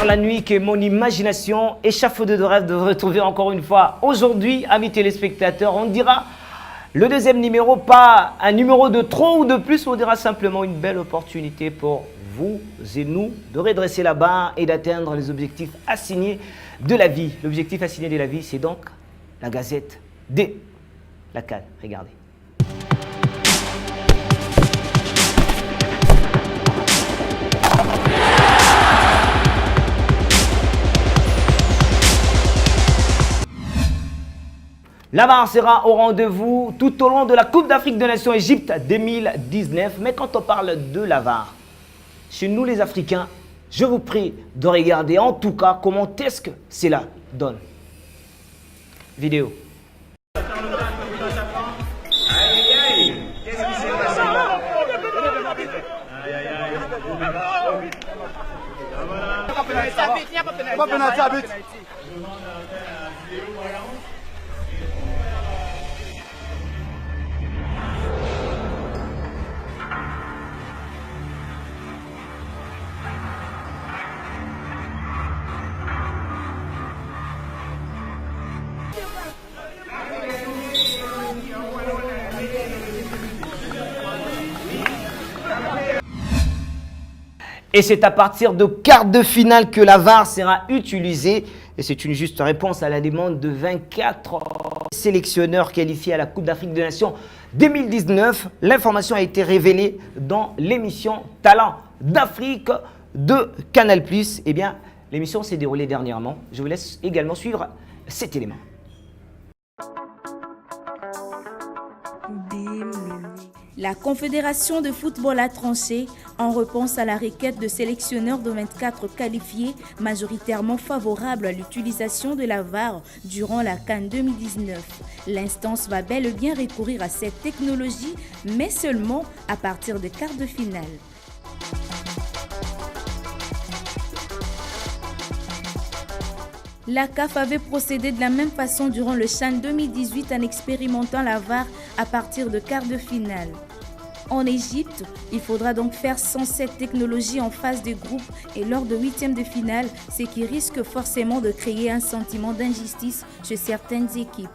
la nuit que mon imagination échafaudée de rêve de retrouver encore une fois aujourd'hui, amis téléspectateurs. On dira le deuxième numéro, pas un numéro de trop ou de plus, on dira simplement une belle opportunité pour vous et nous de redresser la barre et d'atteindre les objectifs assignés de la vie. L'objectif assigné de la vie, c'est donc la gazette des la CAN. Regardez. La VAR sera au rendez-vous tout au long de la Coupe d'Afrique des Nations Égypte 2019. Mais quand on parle de la VAR, chez nous les Africains, je vous prie de regarder en tout cas comment est-ce que cela donne. Vidéo. Et c'est à partir de quart de finale que la VAR sera utilisée. Et c'est une juste réponse à la demande de 24 sélectionneurs qualifiés à la Coupe d'Afrique des Nations 2019. L'information a été révélée dans l'émission Talent d'Afrique de Canal+. Eh bien, l'émission s'est déroulée dernièrement. Je vous laisse également suivre cet élément. La Confédération de football a tranché en réponse à la requête de sélectionneurs de 24 qualifiés majoritairement favorables à l'utilisation de la VAR durant la CAN 2019. L'instance va bel et bien recourir à cette technologie, mais seulement à partir des quarts de finale. La CAF avait procédé de la même façon durant le CHAN 2018 en expérimentant la VAR à partir de quarts de finale. En Égypte, il faudra donc faire sans cette technologie en phase de groupe et lors de huitièmes de finale, ce qui risque forcément de créer un sentiment d'injustice chez certaines équipes.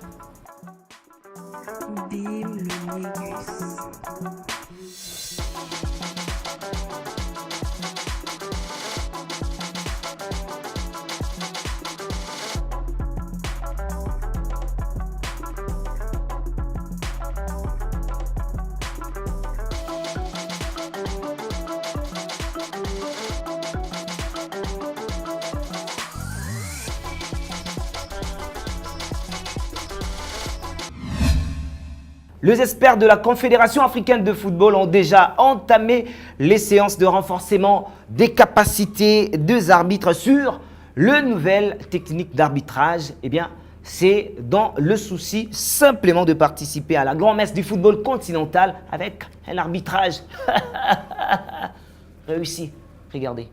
Les experts de la Confédération africaine de football ont déjà entamé les séances de renforcement des capacités des arbitres sur le nouvelle technique d'arbitrage. Eh bien, c'est dans le souci simplement de participer à la grand-messe du football continental avec un arbitrage réussi. Regardez.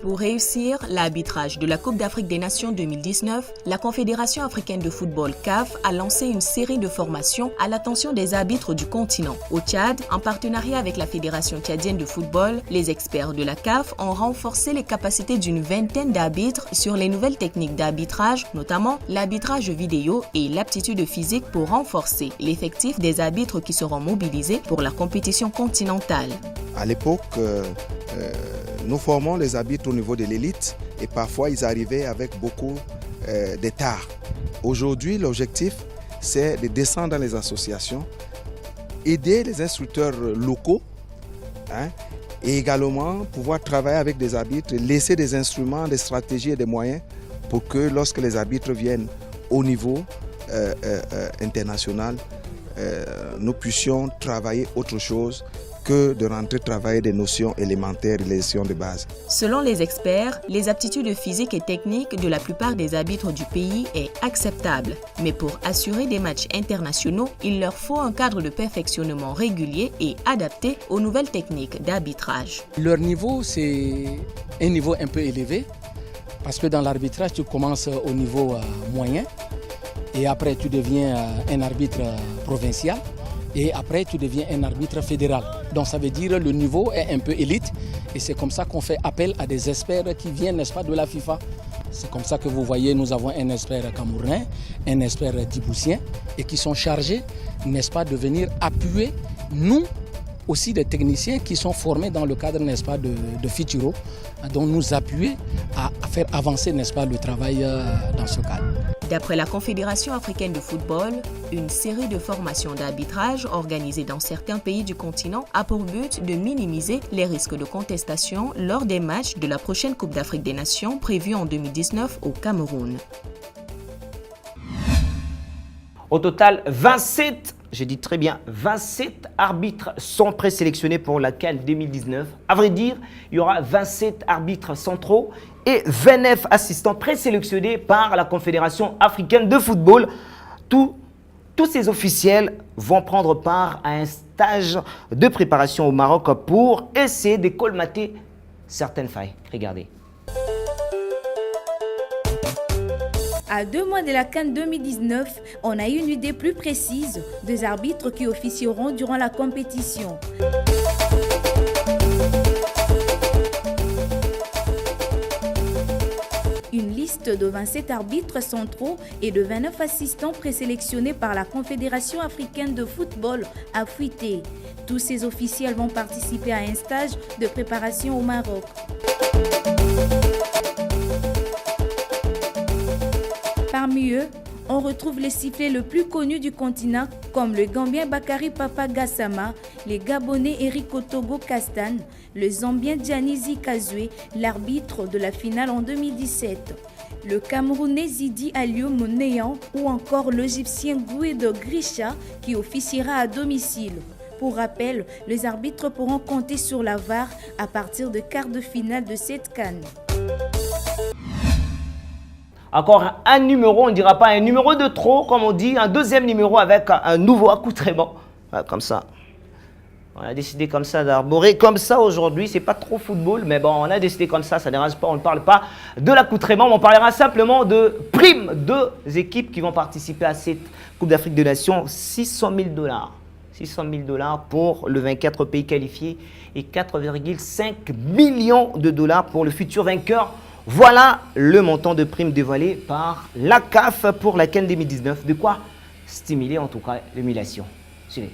Pour réussir l'arbitrage de la Coupe d'Afrique des Nations 2019, la Confédération africaine de football CAF a lancé une série de formations à l'attention des arbitres du continent. Au Tchad, en partenariat avec la Fédération tchadienne de football, les experts de la CAF ont renforcé les capacités d'une vingtaine d'arbitres sur les nouvelles techniques d'arbitrage, notamment l'arbitrage vidéo et l'aptitude physique pour renforcer l'effectif des arbitres qui seront mobilisés pour la compétition continentale. À l'époque, nous formons les arbitres au niveau de l'élite et parfois ils arrivaient avec beaucoup d'état. Aujourd'hui, l'objectif, c'est de descendre dans les associations, aider les instructeurs locaux et également pouvoir travailler avec des arbitres, laisser des instruments, des stratégies et des moyens pour que lorsque les arbitres viennent au niveau international, nous puissions travailler autre chose que de rentrer travailler des notions élémentaires et les notions de base. Selon les experts, les aptitudes physiques et techniques de la plupart des arbitres du pays est acceptable. Mais pour assurer des matchs internationaux, il leur faut un cadre de perfectionnement régulier et adapté aux nouvelles techniques d'arbitrage. Leur niveau, c'est un niveau un peu élevé parce que dans l'arbitrage, tu commences au niveau moyen et après tu deviens un arbitre provincial. Et après, tu deviens un arbitre fédéral. Donc ça veut dire le niveau est un peu élite. Et c'est comme ça qu'on fait appel à des experts qui viennent, n'est-ce pas, de la FIFA. C'est comme ça que vous voyez, nous avons un expert camerounais, un expert djiboutien, et qui sont chargés, n'est-ce pas, de venir appuyer nous, aussi des techniciens qui sont formés dans le cadre, n'est-ce pas, de Futuro, donc nous appuyer à faire avancer, n'est-ce pas, le travail dans ce cadre. D'après la Confédération africaine de football, une série de formations d'arbitrage organisées dans certains pays du continent a pour but de minimiser les risques de contestation lors des matchs de la prochaine Coupe d'Afrique des Nations prévue en 2019 au Cameroun. Au total, 27, j'ai dit très bien, 27 arbitres sont présélectionnés pour la CAN 2019. À vrai dire, il y aura 27 arbitres centraux et 29 assistants présélectionnés par la Confédération africaine de football. Tous ces officiels vont prendre part à un stage de préparation au Maroc pour essayer de colmater certaines failles. Regardez. À 2 mois de la CAN 2019, on a une idée plus précise des arbitres qui officieront durant la compétition. Une liste de 27 arbitres centraux et de 29 assistants présélectionnés par la Confédération africaine de football a fuité. Tous ces officiels vont participer à un stage de préparation au Maroc. Parmi eux, on retrouve les sifflets le plus connus du continent comme le Gambien Bakary Papa Gassama, les Gabonais Eric Otogo Kastan, le Zambien Giannizi Kazoué, l'arbitre de la finale en 2017, le Camerounais Zidi Alio Monéan ou encore l'Égyptien Guido Grisha qui officiera à domicile. Pour rappel, les arbitres pourront compter sur la VAR à partir de quart de finale de cette CAN. Encore un numéro, on ne dira pas un numéro de trop, comme on dit, un deuxième numéro avec un nouveau accoutrement. Comme ça. On a décidé comme ça d'arborer comme ça aujourd'hui. C'est pas trop football, mais bon, on a décidé comme ça ne dérange pas. On ne parle pas de l'accoutrement, mais on parlera simplement de primes des équipes qui vont participer à cette Coupe d'Afrique des Nations. 600 000 $. 600 000 $ pour le 24 pays qualifiés et 4,5 millions de dollars pour le futur vainqueur. Voilà le montant de primes dévoilé par la CAF pour la CAN 2019. De quoi stimuler en tout cas l'émulation. Suivez.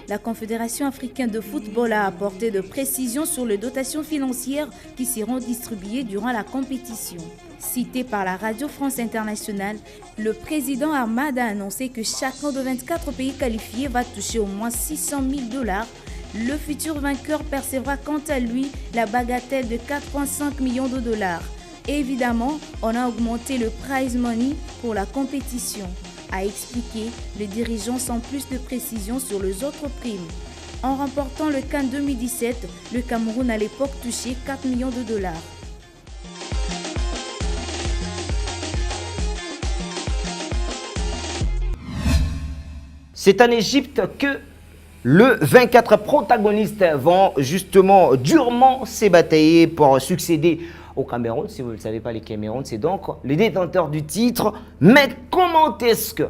La Confédération africaine de football a apporté de précisions sur les dotations financières qui seront distribuées durant la compétition. Cité par la Radio France Internationale, le président Ahmad a annoncé que chacun de 24 pays qualifiés va toucher au moins 600 000 $. Le futur vainqueur percevra quant à lui la bagatelle de 4,5 millions de dollars. Évidemment, on a augmenté le prize money pour la compétition, a expliqué le dirigeant sans plus de précision sur les autres primes. En remportant le CAN 2017, le Cameroun à l'époque touchait 4 millions de dollars. C'est en Égypte que le 24 protagonistes vont justement durement s'ébatailler pour succéder au Cameroun. Si vous ne le savez pas, les Cameroun, c'est donc les détenteurs du titre. Mais comment est-ce que,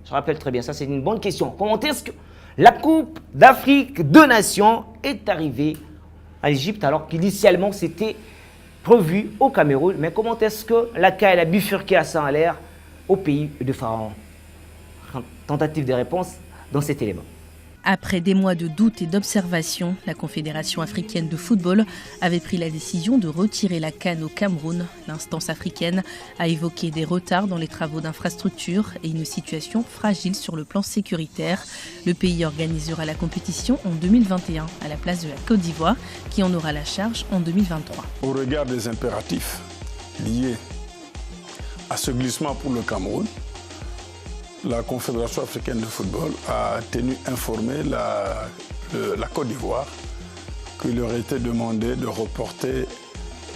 je rappelle très bien, ça c'est une bonne question, comment est-ce que la Coupe d'Afrique de Nations est arrivée à l'Égypte alors qu'initialement c'était prévu au Cameroun? Mais comment est-ce que la CAN a bifurqué à 100 à l'air au pays de Pharaon? Tentative de réponse dans cet élément. Après des mois de doute et d'observation, la Confédération africaine de football avait pris la décision de retirer la CAN au Cameroun. L'instance africaine a évoqué des retards dans les travaux d'infrastructure et une situation fragile sur le plan sécuritaire. Le pays organisera la compétition en 2021 à la place de la Côte d'Ivoire, qui en aura la charge en 2023. Au regard des impératifs liés à ce glissement pour le Cameroun, la Confédération africaine de football a tenu informer la Côte d'Ivoire qu'il leur était demandé de reporter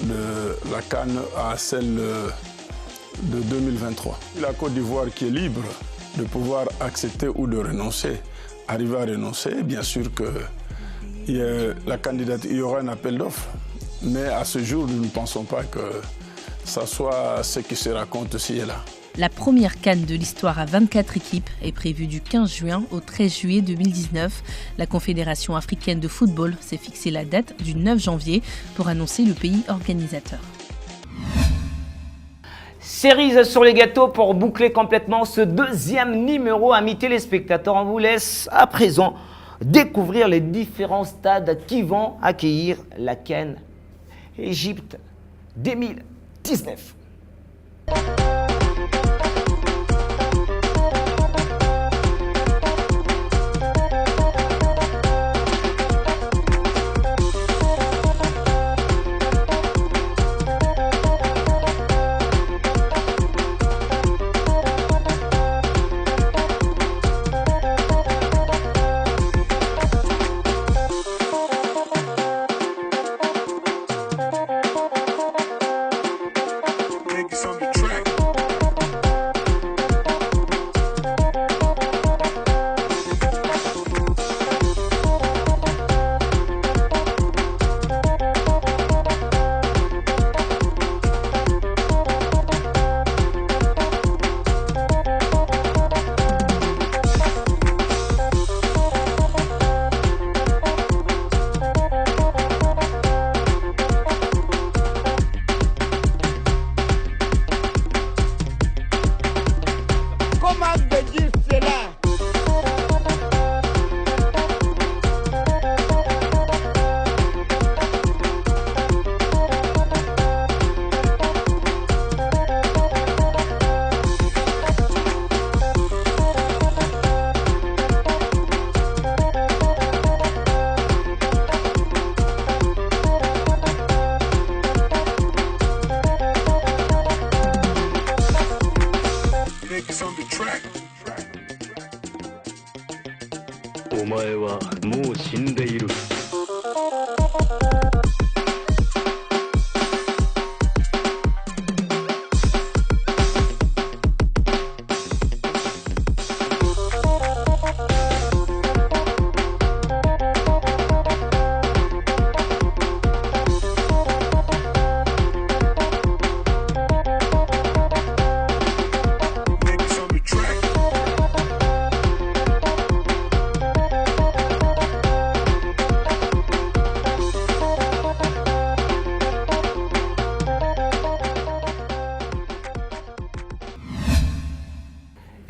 la CAN à celle de 2023. La Côte d'Ivoire qui est libre de pouvoir accepter ou de renoncer, arriver à renoncer, bien sûr que il y aura un appel d'offres. Mais à ce jour, nous ne pensons pas que ça soit ce qui se raconte ci et là. La première CAN de l'histoire à 24 équipes est prévue du 15 juin au 13 juillet 2019. La Confédération africaine de football s'est fixé la date du 9 janvier pour annoncer le pays organisateur. Cerise sur les gâteaux pour boucler complètement ce deuxième numéro. Amis téléspectateurs, on vous laisse à présent découvrir les différents stades qui vont accueillir la CAN Égypte 2019.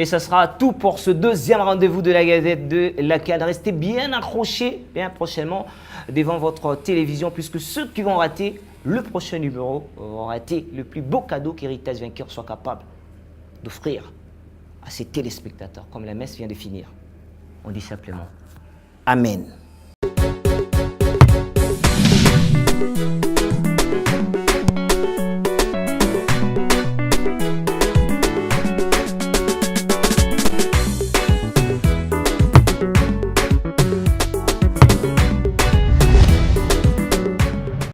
Et ça sera tout pour ce deuxième rendez-vous de la Gazette de la CAN. Restez bien accrochés bien prochainement devant votre télévision, puisque ceux qui vont rater le prochain numéro vont rater le plus beau cadeau qu'Héritage Vainqueur soit capable d'offrir à ses téléspectateurs, comme la messe vient de finir. On dit simplement Amen.